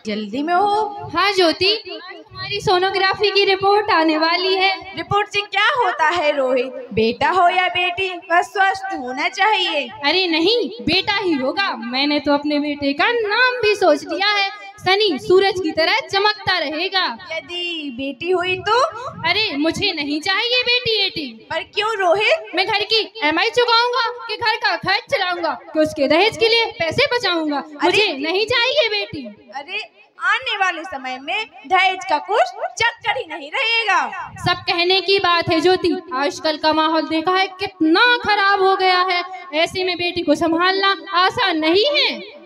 जल्दी में हो? हाँ ज्योति, हमारी सोनोग्राफी की रिपोर्ट आने वाली है। रिपोर्ट से क्या होता है रोहित? बेटा हो या बेटी, बस स्वस्थ होना चाहिए। अरे नहीं, बेटा ही होगा। मैंने तो अपने बेटे का नाम भी सोच लिया है, सनी सूरज की तरह चमकता रहेगा। यदि बेटी हुई तो? अरे मुझे नहीं चाहिए बेटी। पर क्यों रोहित? मैं घर की EMI चुकाऊंगा कि घर का खर्च चलाऊंगा कि उसके दहेज के लिए पैसे बचाऊंगा। मुझे नहीं चाहिए बेटी। अरे आने वाले समय में दहेज का कुछ चक्कर ही नहीं रहेगा। सब कहने की बात है ज्योति, आजकल का माहौल देखा है कितना खराब हो गया है। ऐसे में बेटी को संभालना आसान नहीं है।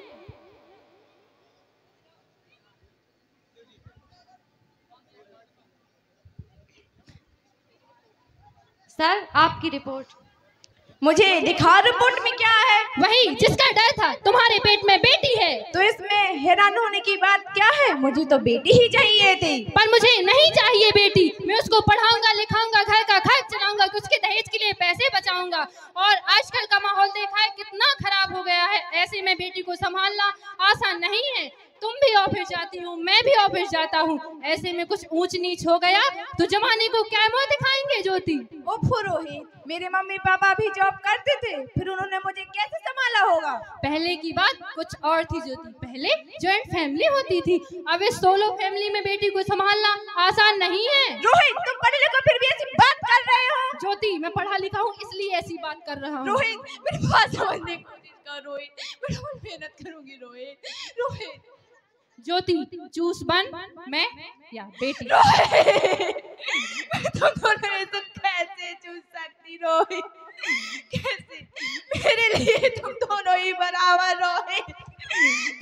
सर, आपकी रिपोर्ट। मुझे दिखा रिपोर्ट में क्या है? वही जिसका डर था, तुम्हारे पेट में बेटी है। तो इसमें हैरान होने की बात क्या है? मुझे तो बेटी ही चाहिए थी। पर मुझे नहीं चाहिए बेटी। मैं उसको पढ़ाऊंगा, लिखाऊंगा, घर का खर्च चलाऊंगा, उसके दहेज के लिए पैसे बचाऊंगा। और आजकल का माहौल देखा है कितना खराब हो गया है। ऐसे में बेटी को संभालना आसान नहीं है। तुम भी ऑफिस जाती हो, मैं भी ऑफिस जाता हूँ। ऐसे में कुछ ऊंच नीच हो गया तो जमाने को क्या मुंह दिखाएंगे ज्योति? ओफ रोहित, मेरे मम्मी पापा भी जॉब करते थे, फिर उन्होंने मुझे कैसे संभाला होगा? पहले की बात कुछ और थी ज्योति। पहले जॉइंट फैमिली होती थी, अब इस सोलो फैमिली में बेटी को संभालना आसान नहीं है। रोहित, तुम पढ़े लिखे फिर भी ऐसी बात कर रहे हो। ज्योति, मैं पढ़ा लिखा हूँ इसलिए ऐसी बात कर रहा हूँ। रोहित, मेरी बात समझने की कोशिश कर रोहित। मैं बहुत मेहनत करूंगी रोहित। रोहित, ज्योति चूस बन, मैं या बेटी? तुम दोनों ऐसे कैसे चूस सकती रोहित? कैसे? मेरे लिए तुम दोनों ही बराबर रोहित,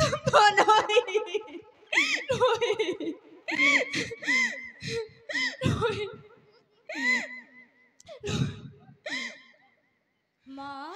तुम दोनों ही। रोहित, रोहित। माँ,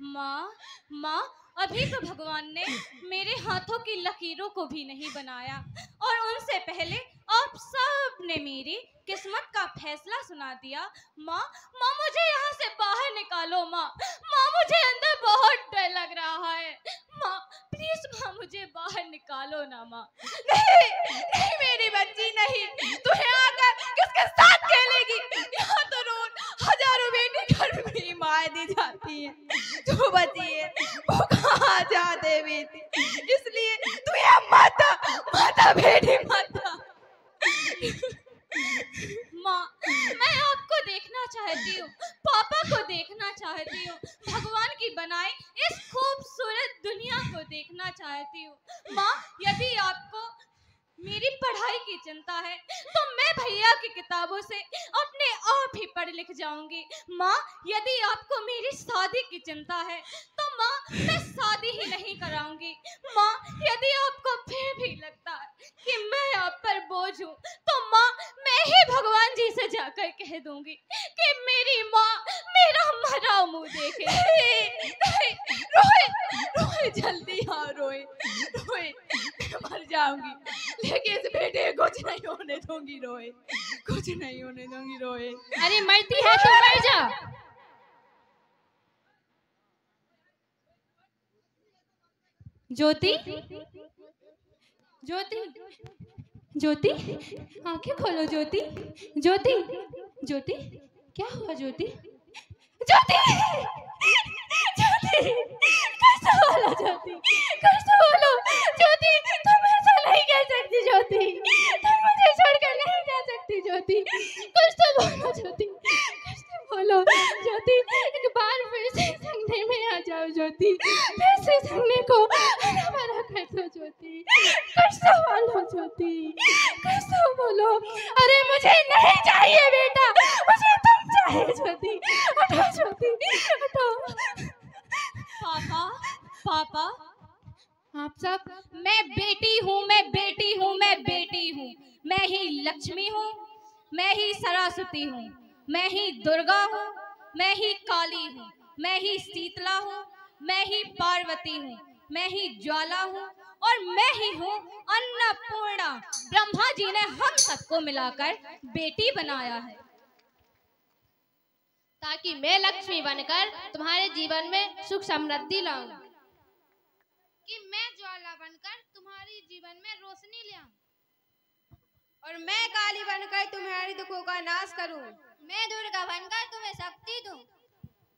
माँ, माँ, अभी तो भगवान ने मेरे हाथों की लकीरों को भी नहीं बनाया और उनसे पहले आप सब ने मेरी किस्मत का फैसला सुना दिया। माँ, माँ मुझे यहाँ से बाहर निकालो। माँ, माँ मुझे अंदर बहुत डर लग रहा है। माँ प्लीज, माँ मुझे बाहर निकालो ना। माँ नहीं, नहीं मेरी बच्ची, नहीं। तू यहाँ आकर किसके साथ खेलेगी? यहाँ तो रोज हजारों बेटी घर में ही मार दी जाती है। जो बची है वो कहाँ जाते बेटी? इसलिए तू यहाँ माता माता बेटी माता। माँ, मैं आपको देखना चाहती हूँ, पापा को देखना चाहती हूँ, भगवान की बनाई इस खूबसूरत दुनिया को देखना चाहती हूँ। माँ, यदि आपको मेरी पढ़ाई की चिंता है तो मैं भैया की किताबों से अपने आप ही पढ़ लिख जाऊंगी। माँ, यदि आपको मेरी शादी की चिंता है तो माँ मैं शादी ही नहीं कराऊंगी। माँ, यदि आपको फिर भी लगता है कि मैं आप पर बोझ हूँ तो माँ मैं ही भगवान जी से जाकर कह दूंगी कि मेरी माँ मेरा मरा मुंह देखे। रोहित, रोहित जल्दी आ रोहित। रोहित, मैं मर जाऊंगी लेकिन इस बेटे को कुछ नहीं होने दूंगी रोहित, कुछ नहीं होने दूंगी रोहित। अरे मरती है तो मर जा। ज्योति, ज्योति, ज्योति, आंखें खोलो ज्योति। ज्योति, ज्योति, क्या हुआ ज्योति? ज्योति, ज्योति, कैसे बोलो ज्योति, कैसे बोलो ज्योति? तुम ऐसा नहीं कह सकती ज्योति, तुम मुझे छोड़कर नहीं जा सकती ज्योति। कुछ तो बोलो ज्योति, कुछ तो बोलो ज्योति। एक बार फिर से संगने में आ जाओ ज्योति, फिर से संगने को हरा भरा कर दो ज्योति। कुछ तो बोलो ज्योति, कुछ तो बोलो। अरे मुझे नहीं चाहिए बेटा, मुझे तुम चाहिए ज्योति। उठो ज्योति, उठो। पापा, पापा, आप सब? मैं बेटी हूँ, मैं बेटी हूँ, मैं बेटी हूँ। मैं ही लक्ष्मी हूँ, मैं ही सरस्वती हूँ, मैं ही दुर्गा हूँ, मैं ही काली हूँ, मैं ही शीतला हूँ, मैं ही पार्वती हूँ, मैं ही ज्वाला हूँ और मैं ही हूँ अन्नपूर्णा। ब्रह्मा जी ने हम सबको मिलाकर बेटी बनाया है ताकि मैं लक्ष्मी बनकर तुम्हारे जीवन में सुख समृद्धि लाऊं। कि मैं ज्वाला बनकर तुम्हारे जीवन में रोशनी ले आऊं। और मैं काली बनकर तुम्हारे दुखों का नाश करूं। मैं दुर्गा बनकर तुम्हें शक्ति दूं,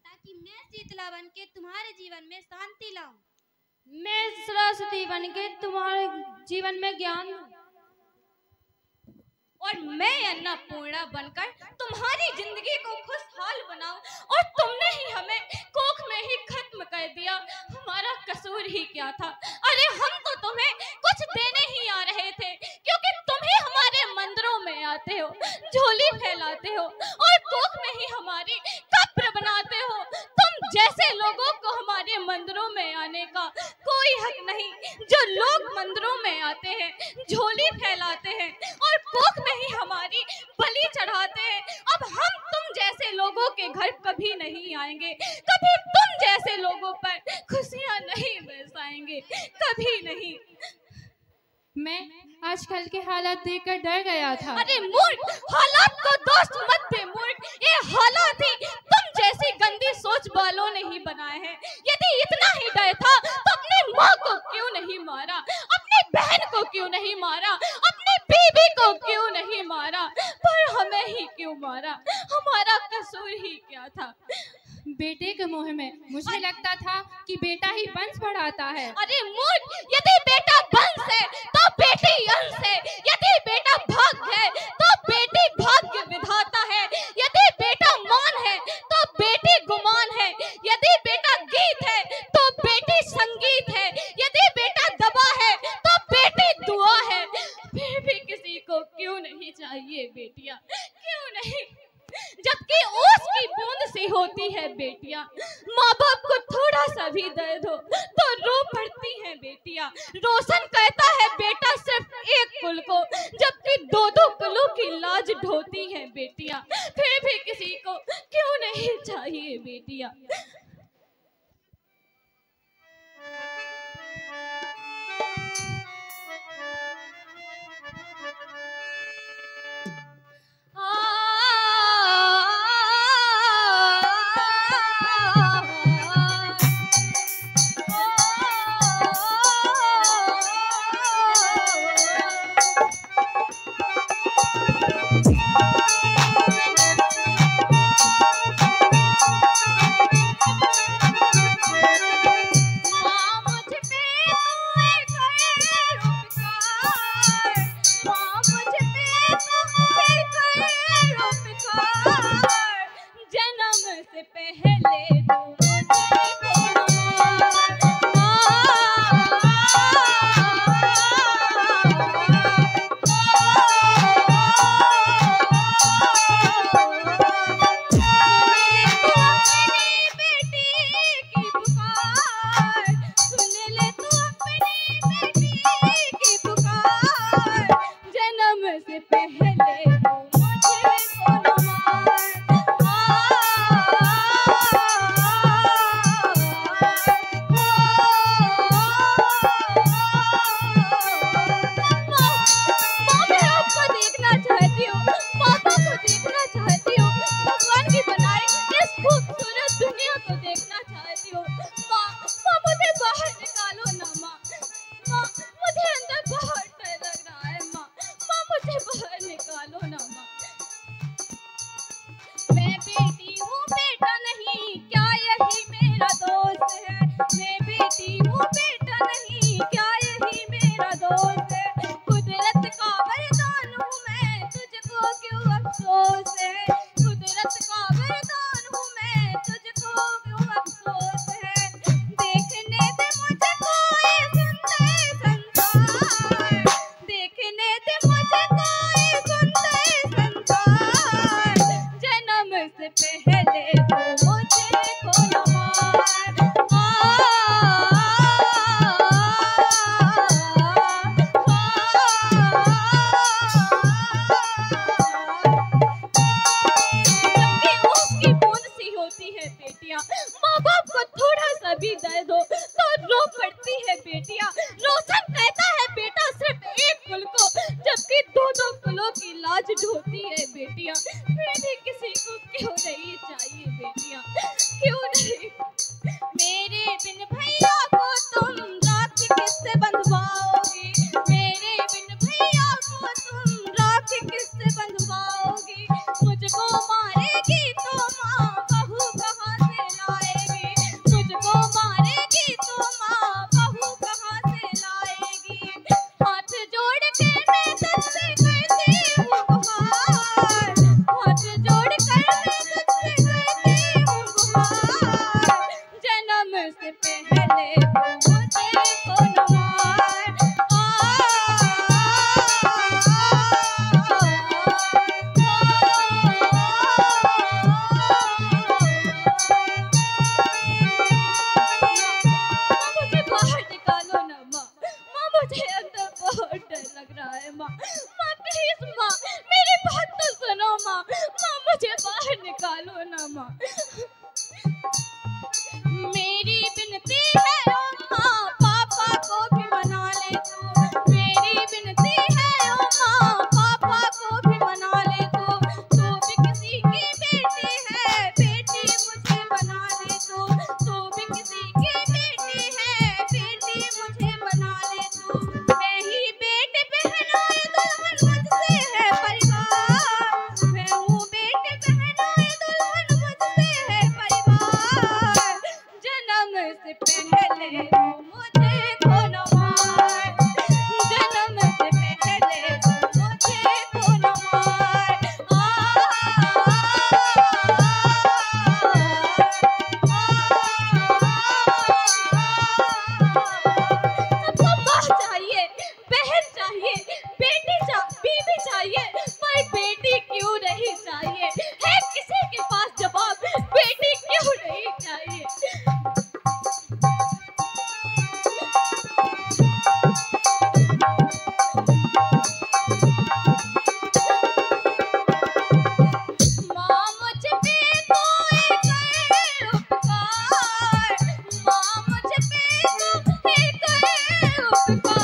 ताकि मैं शीतला बनकर तुम्हारे जीवन में शांति लाऊं। मैं सरस्वती बनके तुम्हारे जीवन में ज्ञान दूं। और मैं अन्नपूर्णा बनकर तुम्हारी जिंदगी को खुशहाल बनाऊं। और तुमने ही हमें कोख में ही खत्म कर दिया। हमारा कसूर ही क्या था? अरे हम तो तुम्हें कुछ देने ही आ रहे थे, क्योंकि तुम ही हमारे मंदिरों में आते हो, झोली फैलाते हो और कोख में ही हमारी कब्र बनाते हो। तुम जैसे लोगों को हमारे मंदिरों में आने का कोई हक नहीं। जो लोग मंदिरों में आते हैं, झोली फैलाते हैं और कोख में ही हमारी बलि चढ़ाते हैं, अब हम तुम जैसे लोगों के घर कभी नहीं आएंगे, कभी तुम जैसे लोगों पर खुशियां नहीं बरसाएंगे, कभी नहीं। मैं आजकल के हालात देखकर डर गया था। अरे मूर्ख, हालात को दोस्त मत दे मूर्ख। ये हालात ही तुम जैसी गंदी सोच वालों ने ही बनाए हैं। यदि इतना ही डर था तो अपनी माँ को क्यों नहीं मारा, अपनी बहन को क्यों नहीं मारा, अपनी बीबी को क्यों नहीं मारा, पर हमें ही क्यों मारा? हमारा कसूर ही क्या था? बेटे के मोह में मुझे लगता था कि बेटा ही वंश बढ़ाता है। अरे मूर्ख, यदि बेटा वंश है तो बेटी अंश है। यदि बेटा भाग्य है तो बेटी भाग्य विधाता है। यदि बेटा मान है तो बेटी गुमान है। यदि बेटा गीत है तो बेटी संगीत है। यदि बेटा दवा है तो बेटी दुआ है। फिर भी किसी को क्यों नहीं चाहिए बेटियां? क्यों नहीं? जबकि ओस की बूंद सी होती है बेटियां। माँ बाप को थोड़ा सा भी दर्द हो तो रो पड़ती हैं बेटियां। रोशन कहता है बेटा सिर्फ एक कुल को, जबकि दो दो कुलों की लाज ढोती हैं बेटियां। फिर भी किसी को क्यों नहीं चाहिए बेटियां? मुझ पे रहा है माँ। माँ प्लीज माँ, मेरी बात तो सुनो माँ। माँ मुझे बाहर निकालो ना माँ। मेरी विनती है ओ माँ, पापा को भी मना ले तू। मेरी विनती है ओ माँ, पापा को भी मना ले तू। तू भी किसी की बेटी है, बेटी मुझे बना ले तू। तू भी किसी की बेटी है, बेटी मुझे बना ले तू। मैं ही बेटे पहनाए दुल्हन मुझसे है परिवार। मैं हूँ बेटे पहनाए दुल्हन मुझसे है परिवार। जन्म से पहले तू मुझे खो न मार। जन्म से पहले तू मुझे खो न मार। सबको माँ चाहिए, बहन चाहिए, बीवी चाहिए, पर बेटी क्यों नहीं चाहिए? है किसी के पास जवाब, बेटी क्यों नहीं चाहिए? माँ मुझ पे कोई करे उपकार। माँ मुझ पे कोई करे उपकार।